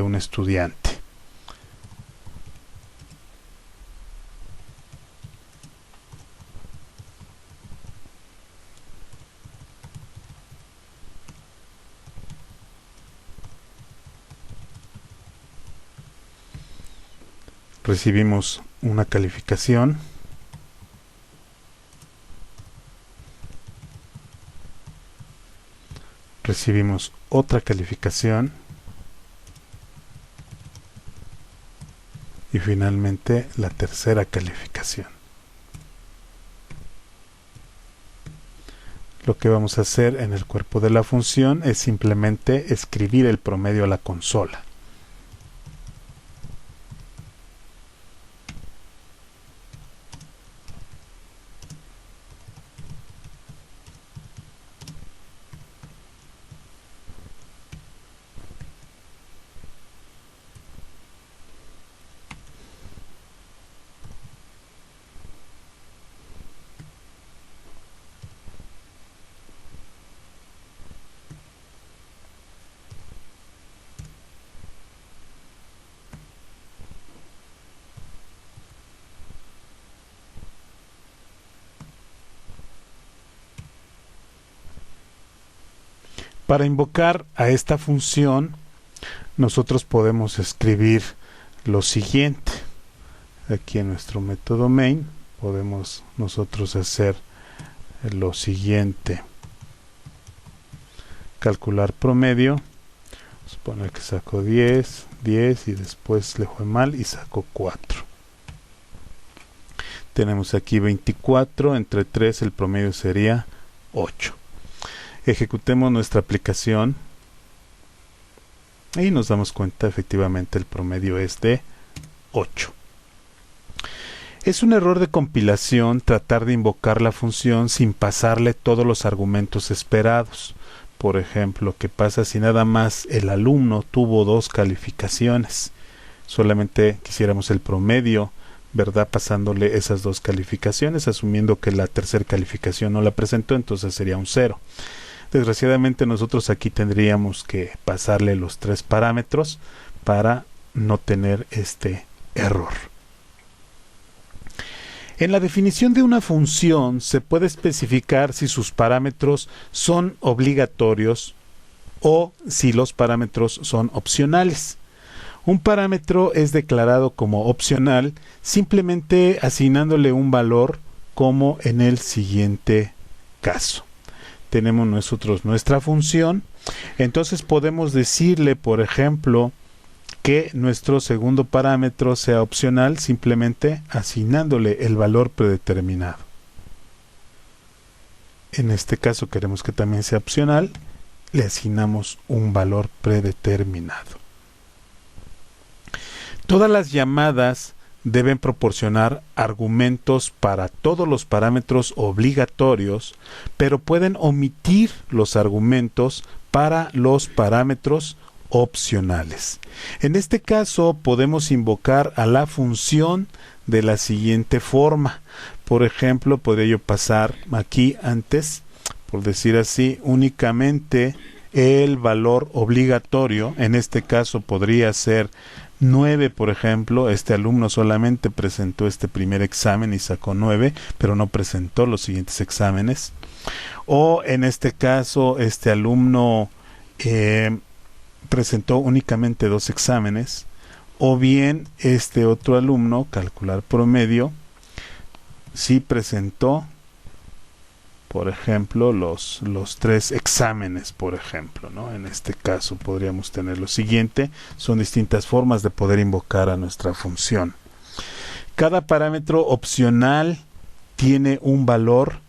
un estudiante. Recibimos una calificación. Recibimos otra calificación. Y finalmente la tercera calificación. Lo que vamos a hacer en el cuerpo de la función es simplemente escribir el promedio a la consola. Para invocar a esta función, nosotros podemos escribir lo siguiente. Aquí en nuestro método main podemos nosotros hacer lo siguiente. Calcular promedio. Supone que saco 10 y después le fue mal y saco 4. Tenemos aquí 24, entre 3 el promedio sería 8. Ejecutemos nuestra aplicación y nos damos cuenta efectivamente el promedio es de 8. Es un error de compilación tratar de invocar la función sin pasarle todos los argumentos esperados. Por ejemplo, ¿qué pasa si nada más el alumno tuvo 2 calificaciones? Solamente quisiéramos el promedio, ¿verdad? Pasándole esas 2 calificaciones, asumiendo que la tercera calificación no la presentó, entonces sería un 0. Desgraciadamente nosotros aquí tendríamos que pasarle los 3 parámetros para no tener este error. En la definición de una función se puede especificar si sus parámetros son obligatorios o si los parámetros son opcionales. Un parámetro es declarado como opcional simplemente asignándole un valor como en el siguiente caso. Tenemos nosotros nuestra función, entonces podemos decirle, por ejemplo, que nuestro segundo parámetro sea opcional simplemente asignándole el valor predeterminado. En este caso queremos que también sea opcional, le asignamos un valor predeterminado. Todas las llamadas deben proporcionar argumentos para todos los parámetros obligatorios, pero pueden omitir los argumentos para los parámetros opcionales. En este caso podemos invocar a la función de la siguiente forma. Por ejemplo, podría yo pasar aquí antes, por decir así, únicamente el valor obligatorio. En este caso podría ser 9, por ejemplo. Este alumno solamente presentó este primer examen y sacó 9, pero no presentó los siguientes exámenes. O en este caso, este alumno presentó únicamente 2 exámenes. O bien este otro alumno, calcular promedio, sí presentó, por ejemplo, los 3 exámenes, por ejemplo, ¿no? En este caso podríamos tener lo siguiente. Son distintas formas de poder invocar a nuestra función. Cada parámetro opcional tiene un valor,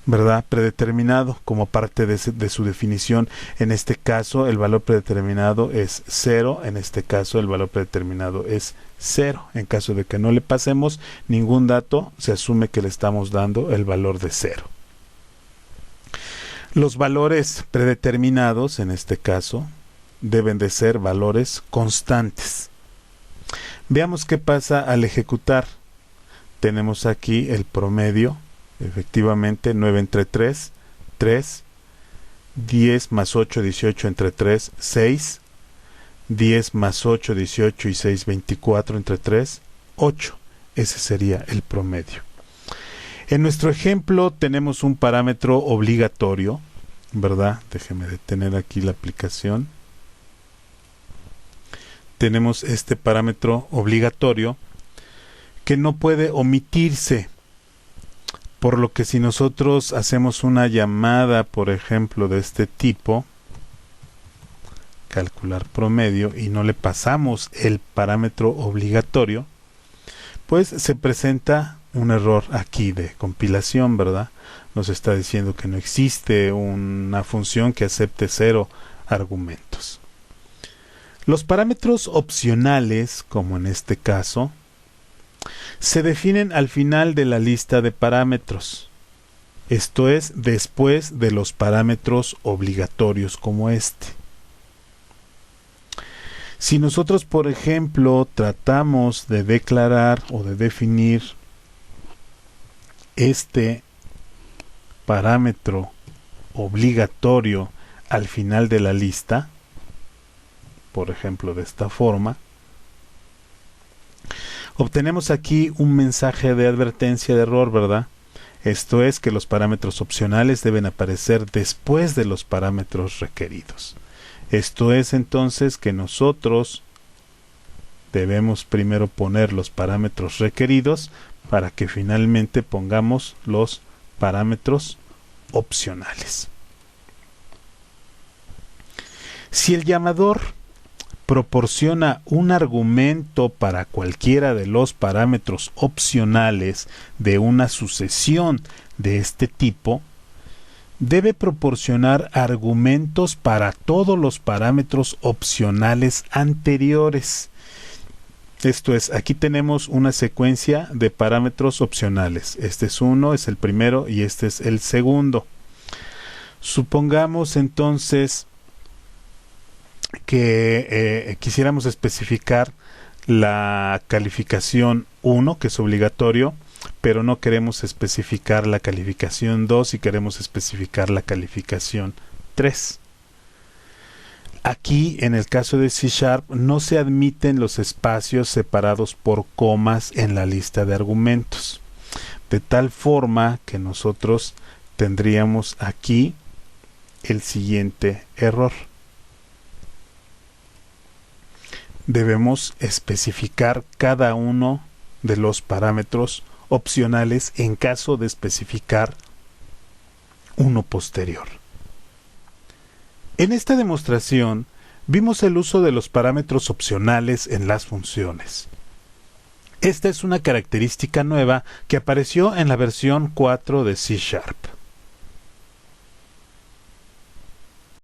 ¿verdad?, predeterminado como parte de su definición. En este caso el valor predeterminado es 0, en este caso el valor predeterminado es 0. En caso de que no le pasemos ningún dato, se asume que le estamos dando el valor de 0. Los valores predeterminados, en este caso, deben de ser valores constantes. Veamos qué pasa al ejecutar. Tenemos aquí el promedio. Efectivamente, 9 entre 3, 3, 10 más 8, 18 entre 3, 6, 10 más 8, 18 y 6, 24 entre 3, 8. Ese sería el promedio. En nuestro ejemplo tenemos un parámetro obligatorio, ¿verdad? Déjeme detener aquí la aplicación. Tenemos este parámetro obligatorio que no puede omitirse, por lo que si nosotros hacemos una llamada, por ejemplo, de este tipo, calcular promedio, y no le pasamos el parámetro obligatorio, pues se presenta un error aquí de compilación, ¿verdad? Nos está diciendo que no existe una función que acepte 0 argumentos. Los parámetros opcionales, como en este caso, se definen al final de la lista de parámetros. Esto es, después de los parámetros obligatorios como este. Si nosotros, por ejemplo, tratamos de declarar o de definir este parámetro obligatorio al final de la lista, por ejemplo, de esta forma, obtenemos aquí un mensaje de advertencia de error, ¿verdad? Esto es que los parámetros opcionales deben aparecer después de los parámetros requeridos. Esto es entonces que nosotros debemos primero poner los parámetros requeridos para que finalmente pongamos los parámetros opcionales. Si el llamador proporciona un argumento para cualquiera de los parámetros opcionales de una sucesión de este tipo, debe proporcionar argumentos para todos los parámetros opcionales anteriores. Esto es, aquí tenemos una secuencia de parámetros opcionales. Este es uno, es el primero y este es el segundo. Supongamos entonces que quisiéramos especificar la calificación 1, que es obligatorio, pero no queremos especificar la calificación 2 y queremos especificar la calificación 3. Aquí, en el caso de C#, no se admiten los espacios separados por comas en la lista de argumentos, de tal forma que nosotros tendríamos aquí el siguiente error. Debemos especificar cada uno de los parámetros opcionales en caso de especificar uno posterior. En esta demostración vimos el uso de los parámetros opcionales en las funciones. Esta es una característica nueva que apareció en la versión 4 de C#.